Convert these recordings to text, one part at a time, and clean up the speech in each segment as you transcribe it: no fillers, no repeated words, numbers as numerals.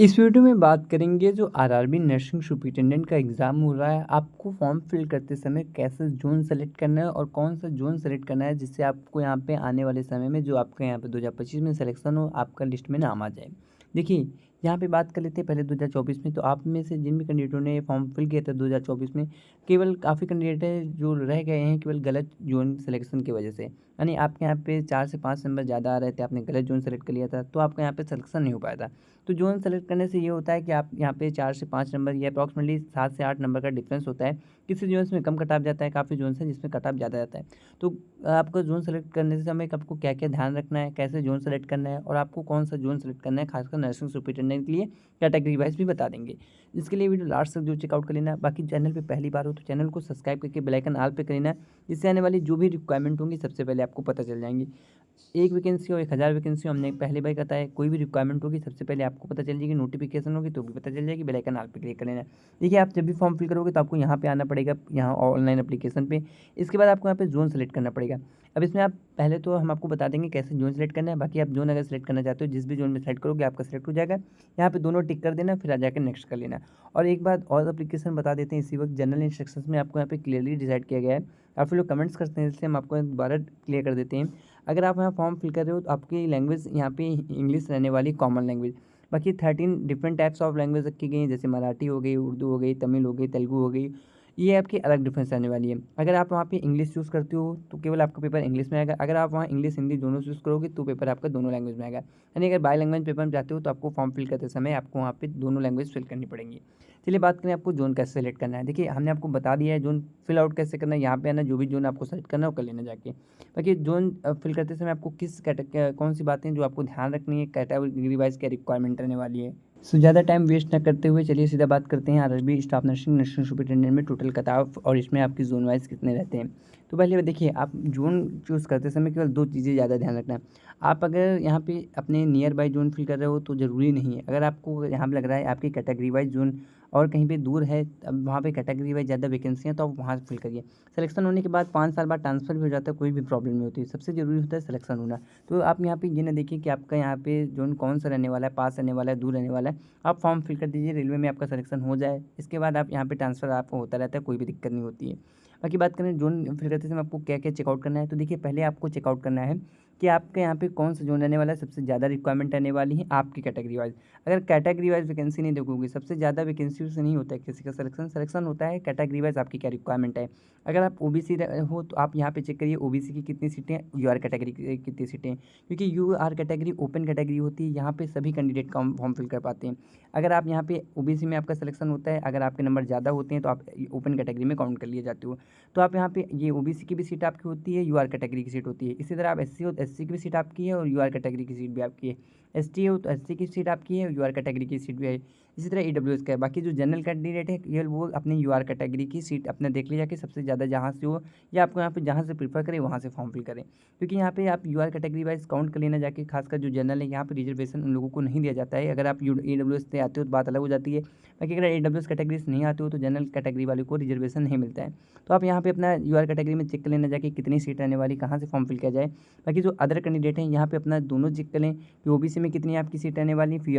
इस वीडियो में बात करेंगे जो आरआरबी नर्सिंग सुपरिटेंडेंट का एग्ज़ाम हो रहा है, आपको फॉर्म फिल करते समय कैसे ज़ोन सेलेक्ट करना है और कौन सा ज़ोन सेलेक्ट करना है जिससे आपको यहाँ पे आने वाले समय में जो आपका यहाँ पे 2025 में सिलेक्शन हो, आपका लिस्ट में नाम आ जाए। देखिए, यहाँ पे बात कर लेते हैं पहले 2024 में, तो आप में से जिन भी कैंडिडेटों ने फॉर्म फिल किया था 2024 में, केवल काफ़ी कैंडिडेट हैं जो रह गए हैं केवल गलत ज़ोन सिलेक्शन की वजह से। यानी आपके यहाँ पे 4 से 5 नंबर ज़्यादा आ रहे थे, आपने गलत ज़ोन सेलेक्ट कर लिया था, तो आपका यहाँ पे सिलेक्शन नहीं हो पाया था। तो ज़ोन सेलेक्ट करने से ये होता है कि आप यहाँ पे 4 से 5 नंबर या अप्रॉक्सिमेटली 7 से 8 नंबर का डिफरेंस होता है। किसी ज़ोन्स में कम कट ऑफ जाता है, काफ़ी ज़ोन्स हैं जिसमें कट ऑफ ज़्यादा जाता है। तो आपको ज़ोन सेलेक्ट करने से समय आपको क्या-क्या ध्यान रखना है, कैसे ज़ोन सेलेक्ट करना है और आपको कौन-सा ज़ोन सेलेक्ट करना है, खासकर नर्सिंग सुपरिटेंडेंट के लिए कैटेगरी वाइज़ भी बता देंगे। इसके लिए वीडियो लास्ट तक जो चेकआउट कर लेना। बाकी चैनल पे पहली बार हो तो चैनल को सब्सक्राइब करके बेल आइकन ऑल पे कर लेना, जिससे आने वाली जो भी रिक्वायरमेंट होंगी सबसे पहले आपको पता चल जाएँगी। 1 वैकेंसी हो 1000 वैकेंसी हो, हमने पहले बार बताया, कोई भी रिक्वायरमेंट होगी सबसे पहले आपको पता चल जाएगी, नोटिफिकेशन होगी तो भी पता चल जाएगी, बेल आइकन ऑल पे क्लिक कर लेना है। देखिए, आप जब भी फॉर्म फिल करोगे तो आपको यहाँ पे आना पड़ेगा, यहाँ ऑनलाइन एप्लीकेशन पे। इसके बाद आपको यहाँ पे ज़ोन सेलेक्ट करना पड़ेगा। अब इसमें आप पहले तो हम आपको बता देंगे कैसे ज़ोन सेलेक्ट करना है, बाकी आप ज़ोन अगर सेलेक्ट करना चाहते हो जिस भी ज़ोन में सेलेक्ट करोगे आपका सेलेक्ट हो जाएगा। यहाँ पे दोनों टिक कर देना, फिर आ जाकर नेक्स्ट कर लेना। और एक बात और एप्लीकेशन बता देते हैं इसी वक्त, जनरल इंस्ट्रक्शंस में आपको यहाँ पे क्लियरली डिसाइड किया गया है। काफ़ी लोग कमेंट्स करते हैं, इसलिए हम आपको दोबारा क्लियर कर देते हैं। अगर आप यहाँ फॉर्म फिल कर रहे हो तो आपकी लैंग्वेज यहाँ पे इंग्लिश रहने वाली, कॉमन लैंग्वेज। बाकी 13 डिफरेंट टाइप्स ऑफ लैंग्वेज रखी गई हैं, जैसे मराठी हो गई, उर्दू हो गई, तमिल हो गई, तेलुगु हो गई। ये आपकी अलग डिफरेंस रहने वाली है। अगर आप वहाँ पे इंग्लिश चूज़ करते हो तो केवल आपका पेपर इंग्लिश में आएगा। अगर आप वहाँ इंग्लिश हिंदी दोनों चूज़ करोगे तो पेपर आपका दोनों लैंग्वेज में आएगा। यानी अगर बाई लैंग्वेज पेपर में जाते हो तो आपको फॉर्म फिल करते समय आपको वहाँ पे दोनों लैंग्वेज फिल करनी पड़ेंगी। चलिए बात करें आपको ज़ोन कैसे सेलेक्ट करना है। देखिए, हमने आपको बता दिया है ज़ोन फिल आउट कैसे करना है। यहाँ पे आना, जो भी ज़ोन आपको सेलेक्ट करना है वो कर लेना जाके। बाकी ज़ोन फिल करते समय आपको कौन सी बातें जो आपको ध्यान रखनी है, कैटेगरी वाइज़ क्या रिक्वायरमेंट रहने वाली है। सो ज़्यादा टाइम वेस्ट ना करते हुए चलिए सीधा बात करते हैं RRB staff nursing nursing superintendent में टोटल कट ऑफ और इसमें आपकी जोन वाइज कितने रहते हैं। तो पहले देखिए, आप जोन चूज़ करते समय केवल 2 चीज़ें ज़्यादा ध्यान रखना है। आप अगर यहाँ पे अपने नियर बाय जोन फिल कर रहे हो तो ज़रूरी नहीं है। अगर आपको यहाँ पे लग रहा है आपकी कैटेगरी वाइज जोन और कहीं पे दूर है, अब वहाँ पे कैटेगरी वाइज ज़्यादा वैकेंसी है तो आप वहाँ फिल करिए। सिलेक्शन होने के बाद 5 साल बाद ट्रांसफ़र भी हो जाता है, कोई भी प्रॉब्लम नहीं होती। सबसे ज़रूरी होता है सिलेक्शन होना। तो आप यहाँ पे ये ना देखिए कि आपका यहाँ पे जोन कौन सा रहने वाला है, पास रहने वाला है, दूर रहने वाला है। आप फॉर्म फिल कर दीजिए, रेलवे में आपका सिलेक्शन हो जाए, इसके बाद आप यहाँ पे ट्रांसफ़र आपको होता रहता है, कोई भी दिक्कत नहीं होती है। बाकी बात करें ज़ोन फिल करते समय आपको क्या-क्या चेकआउट करना है, तो देखिए पहले आपको चेकआउट करना है कि आपके यहाँ पे कौन सा ज़ोन रहने वाला है, सबसे ज़्यादा रिक्वायरमेंट रहने वाली है आपकी कैटेगरी वाइज़। अगर कैटेगरी वाइज़ वैकेंसी नहीं देखोगे, सबसे ज़्यादा वैकेंसी से नहीं होता है किसी का सिलेक्शन होता है कैटेगरी वाइज़ आपकी क्या रिक्वायरमेंट है। अगर आप ओबीसी हो तो आप यहाँ पे चेक करिए ओबीसी की कितनी सीटें, यूआर कैटेगरी की कितनी सीटें, क्योंकि यूआर कैटेगरी ओपन कैटेगरी होती है, यहाँ पे सभी कैंडिडेट का फॉर्म फिल कर पाते हैं। अगर आप यहाँ पे ओबीसी में आपका सिलेक्शन होता है, अगर आपके नंबर ज़्यादा होते हैं तो आप ओपन कैटेगरी में काउंट कर लिए जाते हो। तो आप यहाँ पे ये ओबीसी की भी सीट आपकी होती है, यूआर कैटेगरी की सीट होती है। इसी तरह आप एससी हो तो एससी की भी सीट आपकी है और यूआर कैटेगरी की सीट भी आपकी है। एसटी हो तो एससी की सीट आपकी है, यूआर कैटेगरी की सीट भी है। इसी तरह ईडब्ल्यूएस का है। बाकी जो जनरल कैंडिडेट है ये वो अपने यूआर कैटेगरी की सीट अपने देख लीजिए कि सबसे ज़्यादा जहाँ से हो, या आपको यहाँ पे जहाँ से प्रीफर करें वहाँ से फॉर्म फिल करें, क्योंकि यहाँ पे आप यूआर कैटेगरी वाइज काउंट कर लेना जाके। खासकर जो जनरल है यहाँ पे रिजर्वेशन उन लोगों को नहीं दिया जाता है। अगर आप ईडब्ल्यूएस से आते हो तो बात अलग हो जाती है। बाकी अगर ईडब्ल्यूएस कैटेगरी से नहीं आते हो तो जनरल कैटेगरी वाले को रिजर्वेशन नहीं मिलता है। तो आप यहाँ पे अपना यूआर कैटेगरी में चेक कर लेना जाके कितनी सीट रहने वाली, कहाँ से फॉर्म फिल किया जाए। बाकी जो अदर कैंडिडेट हैं यहाँ पे अपना दोनों चेक कर लें कि ओबीसी में कितनी आपकी सीट रहने वाली, फिर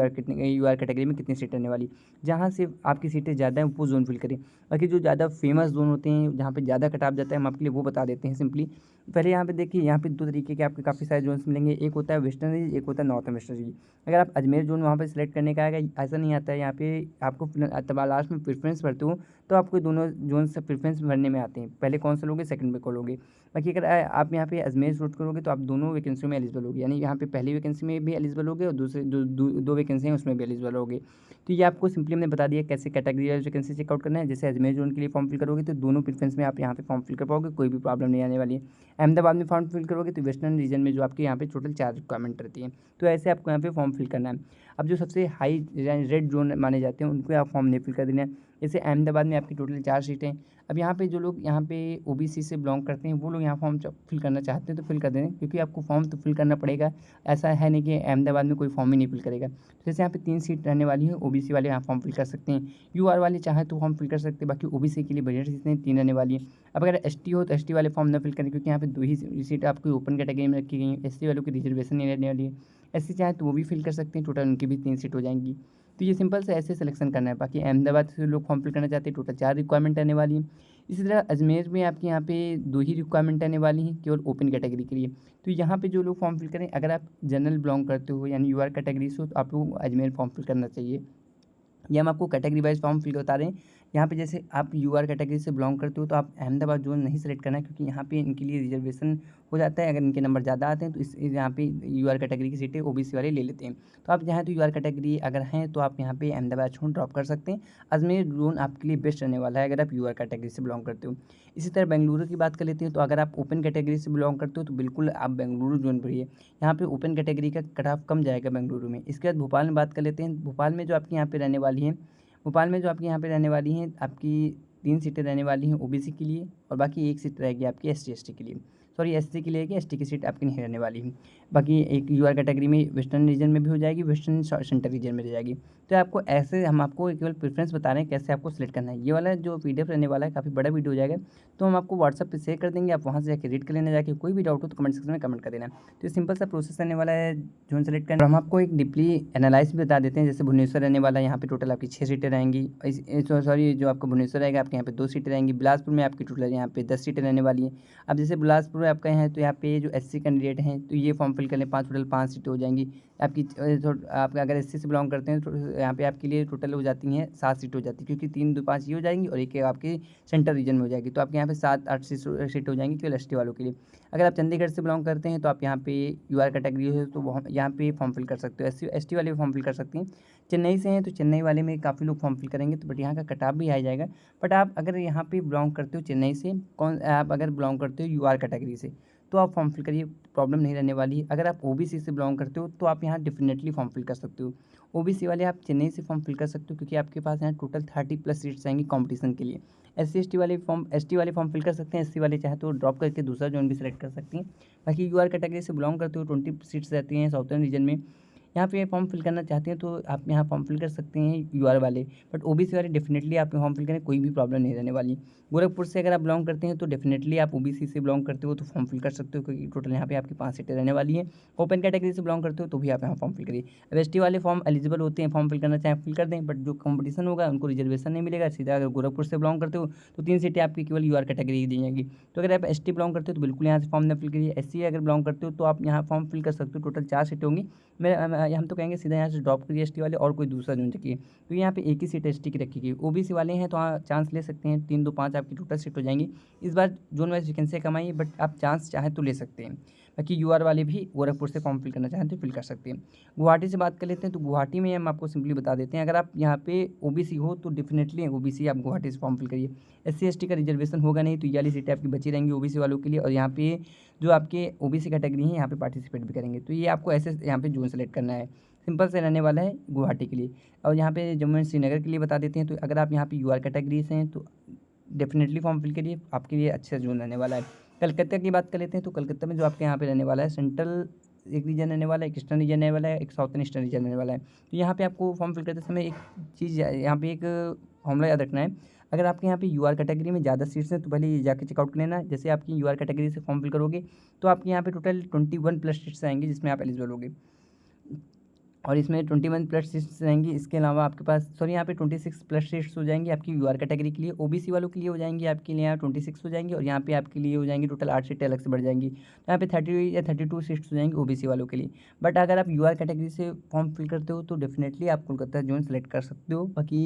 यूआर कैटेगरी में कितनी सीट रहने वाली। जहाँ से आपकी सीटें ज़्यादा हैं वो जोन फिल करें। बाकी जो ज़्यादा फेमस जोन होते हैं जहाँ पे ज़्यादा कट ऑफ जाता है, हम आपके लिए वो बता देते हैं सिंपली। पहले यहाँ पे देखिए, यहाँ पे 2 तरीके के आपके काफ़ी सारे जोन्स मिलेंगे। एक होता है वेस्टर्न रीजन, एक होता है नॉर्थन वेस्टर्न रीजन। अगर आप अजमेर जोन वहाँ पे सिलेक्ट करने का आएगा, ऐसा नहीं आता है यहाँ पे आपको तब लास्ट में प्रेफरेंस भरते हो तो आपको दोनों जोन से प्रेफरेंस भरने में आते हैं। पहले कौन सा लोगे, सेकंड में कौन लोगे। बाकी अगर आप यहाँ पे अजमेर शूट करोगे तो आप दोनों वैकेंसी में एलिजिबल होगे, यानी यहाँ पे पहली वैकेंसी में भी एलिजिबल होगे और दूसरे दो वैकेंसी हैं उसमें भी एलिजिबल होगे। तो ये आपको सिंपली हमने बता दिया कैसे कैटेगरी वाइज वैकेंसी चेकआउट करना है। जैसे अजमेर जोन के लिए फॉर्म फिल करोगे तो दोनों प्रेफरेंस में आप यहाँ पे फॉर्म फिल कर पाओगे, कोई भी प्रॉब्लम नहीं आने वाली है। अहमदाबाद में फॉर्म फिल करोगे तो वेस्टर्न रीजन में जो आपके यहाँ पे टोटल 4 रिक्वायरमेंट रहती है। तो ऐसे आपको यहाँ पे फॉर्म फिल करना है। अब जो सबसे हाई रेड जोन माने जाते हैं उनको आप फॉर्म नहीं फिल कर देना है। जैसे अहमदाबाद में आपकी टोटल 4 सीटें। अब यहाँ पे जो लोग यहाँ पे ओबीसी से बिलोंग करते हैं वो लोग यहाँ फॉर्म फिल करना चाहते हैं तो फिल कर दें, क्योंकि आपको फॉर्म तो फिल करना पड़ेगा। ऐसा है नहीं कि अहमदाबाद में कोई फॉर्म ही नहीं फिल करेगा। तो जैसे यहाँ पे 3 सीट रहने वाली है, ओबीसी वाले यहाँ फॉर्म फिल कर सकते हैं, यूआर वाले चाहे तो फॉर्म फिल कर सकते हैं। बाकी ओबीसी के लिए बजट सीटें 3 रहने वाली है। अब अगर एसटी हो तो एसटी वाले फॉर्म न फिल करें, क्योंकि यहाँ पे 2 ही सीट आपकी ओपन कैटेगरी में रखी गई हैं। एससी वालों की रिजर्वेशन नहीं रहने वाली है। एससी चाहे तो वो भी फिल कर सकते हैं, टोटल उनकी भी 3 सीट हो जाएंगी। तो ये सिंपल से ऐसे सिलेक्शन करना है। बाकी अहमदाबाद से लोग फॉर्म फिल करना चाहते हैं, टोटल 4 रिक्वायरमेंट आने वाली है। इसी तरह अजमेर में आपके यहाँ पे 2 ही रिक्वायरमेंट आने वाली हैं केवल ओपन कैटेगरी के लिए। तो यहाँ पे जो लोग फॉर्म फिल करें, अगर आप जनरल बिलॉन्ग करते हो यानी यूआर कैटेगरी से हो, तो आप लोग अजमेर फॉर्म फिल करना चाहिए। ये हम आपको कैटेगरी वाइज फॉर्म फिल बता रहे हैं। यहाँ पे जैसे आप यूआर कैटेगरी से बिलोंग करते हो तो आप अहमदाबाद जोन नहीं सेलेक्ट करना है, क्योंकि यहाँ पे इनके लिए रिजर्वेशन हो जाता है। अगर इनके नंबर ज़्यादा आते हैं तो इस यहाँ पे यूआर कैटेगरी की सीटें ओबीसी वाले ले लेते हैं। तो आप जहाँ तो यूआर कैटेगरी अगर हैं तो आप यहाँ पे अहमदाबाद जोन ड्रॉप कर सकते हैं। अजमेर जोन आपके लिए बेस्ट रहने वाला है अगर आप यूआर कैटेगरी से बिलोंग करते हो। इसी तरह बेंगलुरु की बात कर लेते हैं। तो अगर आप ओपन कैटेगरी से बिलोंग करते हो तो बिल्कुल आप बेंगलुरु जोन पढ़िए। यहाँ पे ओपन कैटेगरी का कट ऑफ कम जाएगा बेंगलुरु में। इसके बाद भोपाल में बात कर लेते हैं। भोपाल में जो आपकी यहाँ पे रहने वाली है, भोपाल में जो आपकी यहाँ पे रहने वाली हैं, आपकी 3 सीटें रहने वाली हैं ओबीसी के लिए, और बाकी 1 सीट रहेगी आपकी एससी एसटी के लिए। सॉरी, एससी के लिए कि एसटी की सीट आपकी नहीं रहने वाली है। बाकी एक यूआर कैटेगरी में वेस्टर्न रीजन में भी हो जाएगी, वेस्टर्न सेंट्रल रीजन में रह जाएगी। तो आपको ऐसे हम आपको केवल प्रेफरेंस बता रहे हैं कैसे आपको सिलेक्ट करना है। ये वाला जो पीडीएफ रहने वाला है काफ़ी बड़ा वीडियो हो जाएगा, तो हम आपको व्हाट्सएप पे शेयर कर देंगे। आप वहाँ से जाकर रीड कर लेना, जाके कोई भी डाउट हो तो कमेंट सेक्शन में कमेंट कर देना। तो सिंपल सा प्रोसेस रहने वाला है जोन सेलेक्ट करना। हम आपको एक डीपली एनालाइज भी बता देते हैं। जैसे भुवनेश्वर रहने वाला है, यहाँ पे टोटल आपकी 6 सीटें रहेंगी। सॉरी, जो आपका भुवनेश्वर रहेगा आपके यहाँ पे 2 सीटें रहेंगी। बिलासपुर में आपकी टोटल यहाँ पे 10 सीटें रहने वाली हैं। अब जैसे बिलासपुर आपका है तो यहाँ पे जो एससी कैंडिडेट हैं तो ये फॉर्म फिल कर लें, टोटल 5 सीटें हो जाएंगी आपकी। आप अगर एससी से बिलोंग करते हैं तो यहाँ पे आपके लिए टोटल हो जाती हैं 7 सीट हो जाती है, क्योंकि 3 2 5 ये हो जाएंगी और एक आपकी सेंट्रल रीजन में हो जाएगी। तो आपके यहाँ पे 7 8 सीट हो जाएंगी केवल एसटी वालों के लिए। अगर आप चंडीगढ़ से बिलोंग करते हैं तो आप यहाँ पे यूआर कैटेगरी है तो यहाँ पे फॉर्म फिल कर सकते हो। एसटी वाले फॉर्म फिल कर सकते हैं। चेन्नई से हैं तो चेन्नई वाले में काफ़ी लोग फॉर्म फिल करेंगे, तो बट यहाँ का कट ऑफ भी आ जाएगा। बट आप अगर यहाँ पे बिलोंग करते हो चेन्नई से, आप अगर बिलोंग करते हो यूआर कैटेगरी से, तो आप फॉर्म फिल करिए, प्रॉब्लम नहीं रहने वाली है। अगर आप ओबीसी से बिलोंग करते हो तो आप यहाँ डेफिनेटली फॉर्म फिल कर सकते हो। ओबीसी वाले आप चेन्नई से फॉर्म फिल कर सकते हो, क्योंकि आपके पास यहाँ टोटल 30+ सीट्स आएंगी कंपटीशन के लिए। एससी एसटी वाले फॉर्म फिल कर सकते हैं। एससी वाले चाहे तो ड्रॉप करके दूसरा जोन भी सिलेक्ट कर सकते हैं। बाकी यूआर कैटेगरी से बिलोंग करते हो 20 सीट्स रहती हैं साउथर्न रीजन में। यहाँ पे फॉर्म फिल करना चाहते हैं तो आप यहाँ फॉर्म फिल कर सकते हैं यूआर वाले। बट ओबीसी वाले डेफिनेटली आप फॉर्म फिल करें, कोई भी प्रॉब्लम नहीं रहने वाली। गोरखपुर से अगर आप बिलोंग करते हैं तो डेफिनेटली आप ओबीसी से बिलोंग करते हो तो फॉर्म फिल कर सकते हो, क्योंकि टोटल यहाँ पे आपकी 5 सीटें रहने वाली हैं। ओपन कैटेगरी से बिलोंग करते हो तो भी आप यहाँ फॉर्म फिल करिए। अब एसटी वाले फॉर्म एलिजिबल होते हैं, फॉर्म फिल करना चाहें फिल कर दें, बट जो कंपटीशन होगा उनको रिजर्वेशन नहीं मिलेगा सीधा। अगर गोरखपुर से बिलोंग करते हो तो 3 सीटें आपकी केवल यूआर कैटेगरी दी जाएंगी। तो अगर आप एसटी बिलोंग करते हो तो बिल्कुल यहाँ से फॉर्म न फिल करिए। एससी अगर बिलोंग करते हो तो आप यहाँ फॉर्म फिल कर सकते हो, टोटल 4 सीटें होंगी। हम तो कहेंगे सीधा यहाँ से ड्रॉप करिए एसटी वाले और कोई दूसरा जोन रखिए, क्योंकि यहाँ पे एक ही सीट एसटी की रखी गई। ओबीसी वाले हैं तो हाँ चांस ले सकते हैं, 3 2 5 आपकी टोटल सीट हो जाएंगी। इस बार जोन वाइज वैकेंसियाँ कम आई, बट आप चांस चाहें तो ले सकते हैं। बाकी यूआर वाले भी गोरखपुर से फॉर्म फिल करना चाहें तो फिल कर सकते हैं। गुवाहाटी से बात कर लेते हैं। तो गुवाहाटी में हम आपको सिंपली बता देते हैं, अगर आप यहाँ पे ओबीसी हो तो डेफिनेटली ओबीसी आप गुवाहाटी से फॉर्म फिल करिए। एससी एसटी का रिजर्वेशन होगा नहीं तो ये वाली सीटें आपकी बची रहेंगी ओबीसी वालों के लिए, और यहाँ पे जो आपके ओबीसी कैटेगरी है यहाँ पे पार्टिसिपेट भी करेंगे। तो ये आपको ऐसे यहाँ पे जोन सेलेक्ट करना है। सिंपल से रहने वाला है गुवाहाटी के लिए। और यहाँ पे जम्मू एंड श्रीनगर के लिए बता देते हैं। तो अगर आप यहाँ पे यूआर कैटेगरी से हैं तो डेफिनेटली फॉर्म फिल करिए, आपके लिए अच्छा जोन रहने वाला है। कलकत्ता की बात कर लेते हैं। तो कलकत्ता में जो आपके यहाँ पे रहने वाला है सेंट्रल एक रीजन रहने वाला है, एक ईस्टर्न रीजन रहने वाला है, एक साउथर्न ईस्टर्न रीजन रहने वाला है। तो यहाँ पे आपको फॉर्म फिल करते समय एक चीज़ यहाँ पे एक फॉर्मूला याद रखना है। अगर आपके यहाँ पे यूआर कैटेगरी में ज़्यादा सीट्स हैं तो पहले ये जाके चेकआउट कर लेना। जैसे आपकी यूआर कैटेगरी से फॉर्म फिल करोगे तो आपके यहाँ पे टोटल 21+ सीट्स आएंगी जिसमें आप एलिजिबल होगे, और इसमें 21+ सीट्स रहेंगी। इसके अलावा आपके पास यहाँ पे 26+ सीट्स हो जाएंगी आपकी यूआर कैटेगरी के लिए। ओबीसी वालों के लिए हो जाएंगी आपके लिए यहाँ 26 हो जाएंगी, और यहाँ पे आपके लिए हो जाएंगी टोटल 8 सीटें अलग से बढ़ जाएंगी। तो यहाँ पे 30 या 32 सीट्स हो जाएंगी ओबीसी वालों के लिए। बट अगर आप यूआर कैटेगरी से फॉर्म फिल करते हो तो डेफिनेटली आप कोलकाता जोन सेलेक्ट कर सकते हो। बाकी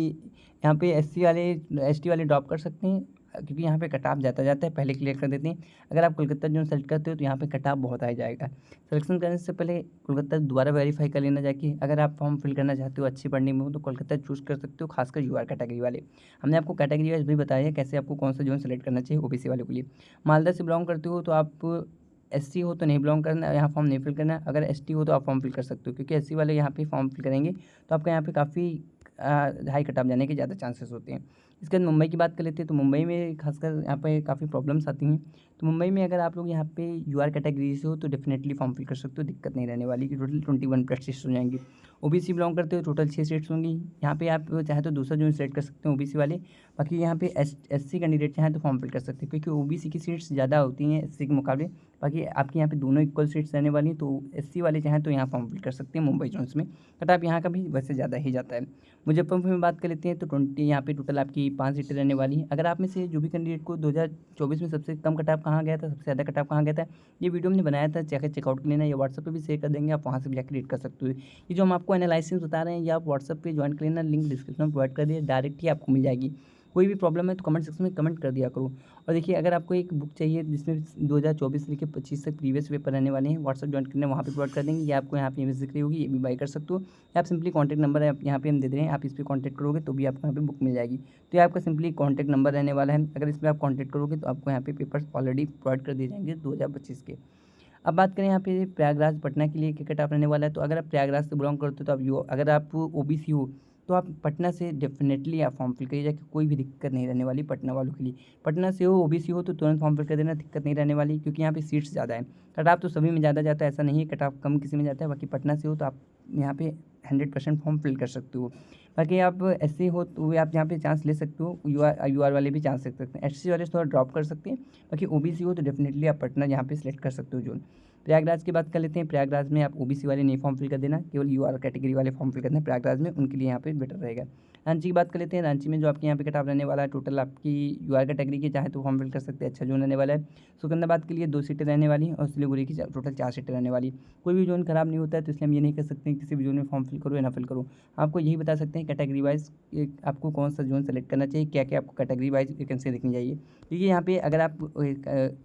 यहाँ पे एसटी वाले ड्रॉप कर सकते हैं, क्योंकि यहाँ पे कट ऑफ जाता है, पहले क्लियर कर देते हैं। अगर आप कोलकाता जोन सेलेक्ट करते हो तो यहाँ पे कट ऑफ बहुत आ जाएगा। सिलेक्शन करने से पहले कोलकाता दोबारा वेरीफाई कर लेना जाके। अगर आप फॉर्म फिल करना चाहते हो अच्छी पढ़ने में हो तो कोलकाता चूज़ कर सकते हो, खासकर यूआर कैटेगरी वाले। हमने आपको कैटेगरी वाइज भी बताया है कैसे आपको कौन सा जोन सेलेक्ट करना चाहिए ओबीसी वालों के लिए। मालदा से बिलोंग करते हो तो आप एससी हो तो नहीं बिलोंग करना, यहाँ फॉर्म नहीं फिल करना। अगर एसटी हो तो आप फॉर्म फिल कर सकते हो, क्योंकि एससी वाले यहाँ पे फॉर्म फिल करेंगे तो आपका यहाँ पे काफ़ी हाई कट ऑफ जाने के ज़्यादा चांसेस होते हैं। इसके बाद मुंबई की बात कर लेते हैं। तो मुंबई में खासकर यहाँ पे काफ़ी प्रॉब्लम्स आती हैं। तो मुंबई में अगर आप लोग यहाँ पे यूआर कैटेगरी से हो तो डेफिनेटली फॉर्म फिल कर सकते हो, दिक्कत नहीं रहने वाली कि टोटल 21+ सीट्स हो जाएंगी। ओबीसी बिलोंग करते हो टोटल 6 सीट्स होंगी। यहाँ पे आप चाहे तो दूसरा जोन सेलेक्ट कर सकते हैं ओबीसी वाले। बाकी यहाँ पे एससी कैंडिडेट चाहें तो फॉर्म फिल कर सकते हैं, क्योंकि ओबीसी की सीट्स ज़्यादा होती हैं एससी के मुकाबले। बाकी आपके यहाँ पे दोनों इक्वल सीट्स रहने वाली हैं, तो एससी वाले चाहें तो यहाँ फॉर्म फिल कर सकते हैं मुंबई जोन्स में। कट ऑफ यहाँ का भी वैसे ज़्यादा ही जाता है। मुजफ्फरपुर में बात कर लेते हैं तो 20 यहाँ पे टोटल आपकी 5 सीटें रहने वाली हैं। अगर आप में से जो भी कैंडिडेट को 2024 में सबसे कम कट ऑफ कहाँ गया था, सबसे ज़्यादा कट ऑफ कहाँ गया था, ये वीडियो हमने बनाया था, जाकर चेकआउट कर लेना। ये व्हाट्सएप पे भी शेयर कर देंगे, आप वहाँ से भी जाकर रीड कर सकते हो। ये जो हम आपको एनालिसिस बता रहे हैं ये आप व्हाट्सएप पे ज्वाइन कर लेना, लिंक डिस्क्रिप्शन में प्रोवाइड कर दिया, डायरेक्ट ही आपको मिल जाएगी। कोई भी प्रॉब्लम है तो कमेंट सेक्शन में कमेंट कर दिया करो। और देखिए अगर आपको एक बुक चाहिए जिसमें 2024 से लेकर 25 तक प्रीवियस पेपर रहने वाले हैं, व्हाट्सएप ज्वाइन करने वहाँ पे प्रोवाइड कर देंगे। ये आपको यहाँ पे इमेज दिख रही होगी, ये भी बाय कर सकते हो। या आप सिंपली कॉन्टैक्ट नंबर है यहाँ पे हम दे दे रहे हैं, आप इस पर कॉन्टैक्ट करोगे तो भी आपको यहाँ पे बुक मिल जाएगी। तो ये आपका सिंपली कॉन्टैक्ट नंबर रहने वाला है, अगर इस पर आप कॉन्टैक्ट करोगे तो आपको यहाँ पे पेपर्स ऑलरेडी प्रोवाइड कर दिए जाएंगे 2025 के। अब बात करें यहाँ पे प्रयागराज पटना के लिए क्या कट ऑफ रहने वाला है, तो अगर आप प्रयागराज से बिलोंग करते हो तो आप अगर आप ओबीसी हो तो आप पटना से डेफिनेटली आप फॉर्म फिल करिए जाके, कोई भी दिक्कत नहीं रहने वाली पटना वालों के लिए। पटना से हो ओबीसी हो तो तुरंत फॉर्म फिल कर देना, दिक्कत नहीं रहने वाली, क्योंकि यहाँ पे सीट्स ज़्यादा है। कट ऑफ तो सभी में ज़्यादा जाता है, ऐसा नहीं है कट ऑफ कम किसी में जाता है। बाकी पटना से हो तो आप यहाँ पे 100% फॉर्म फिल कर सकते हो। बाकी आप एससी हो तो आप यहाँ पे चांस ले सकते हो, यूआर वाले भी चांस ले सकते हैं, एससी वाले थोड़ा ड्रॉप कर सकते हैं। बाकी ओबीसी हो तो डेफिनेटली आप पटना यहाँ पे सिलेक्ट कर सकते हो जोन। प्रयागराज की बात कर लेते हैं, प्रयागराज में आप ओबीसी वाले नहीं फॉर्म फिल कर देना, केवल यूआर कैटेगरी वाले फॉर्म फिल करना है प्रयागराज में, उनके लिए यहाँ पे बेटर रहेगा। रांची की बात कर लेते हैं, रांची में जो आपके यहाँ पे कट ऑफ रहने वाला है टोटल आपकी यूआर कैटेगरी के चाहे तो फॉर्म फिल कर सकते हैं, अच्छा जोन रहने वाला है। सिकंदराबाद के लिए 2 सीटें रहने वाली हैं और सिलीगुड़ी की टोटल 4 सीटें रहने वाली। कोई भी जोन खराब नहीं होता है, तो इसलिए हम ये नहीं कर सकते हैं किसी भी जोन में फॉर्म फिल करो या ना फिल करो। आपको यही बता सकते हैं कैटेगरी वाइज आपको कौन सा जोन सेलेक्ट करना चाहिए, क्या क्या आपको कैटेगरी वाइज वैकेंसी देखनी चाहिए। देखिए यहाँ पे अगर आप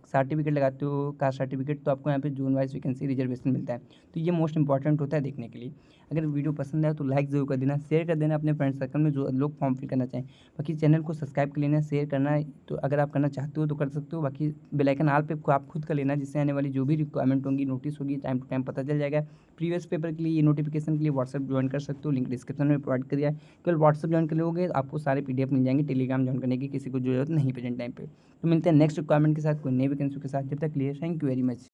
सर्टिफिकेट लगाते हो कास्ट सर्टिफिकेट तो आपको यहाँ पे जोन वाइज वैकेंसी रिजर्वेशन मिलता है, तो ये मोस्ट इंपॉर्टेंट होता है देखने के लिए। अगर वीडियो पसंद आए तो लाइक ज़रूर कर देना, शेयर कर देना अपने फ्रेंड सर्कल में जो लोग फॉर्म फिल करना चाहें। बाकी चैनल को सब्सक्राइब कर लेना, शेयर करना है तो अगर आप करना चाहते हो तो कर सकते हो। बाकी बेल आइकन ऑल पे आप खुद कर लेना, जिससे आने वाली जो भी रिक्वायरमेंट होंगी नोटिस होगी टाइम टू टाइम पता चल जाएगा। प्रीवियस पेपर के लिए ये नोटिफिकेशन के लिए व्हाट्सएप ज्वाइन कर सकते हो, लिंक डिस्क्रिप्शन में प्रोवाइड कर दिया है। केवल व्हाट्सएप ज्वाइन कर लोगे आपको सारे पीडीएफ मिल जाएंगे, टेलीग्राम ज्वाइन करने की किसी को जरूरत नहीं प्रेजेंट टाइम पे। तो मिलते हैं नेक्स्ट रिक्वायरमेंट के साथ कोई नई वैकेंसी के साथ, जब तक clear, thank you very much.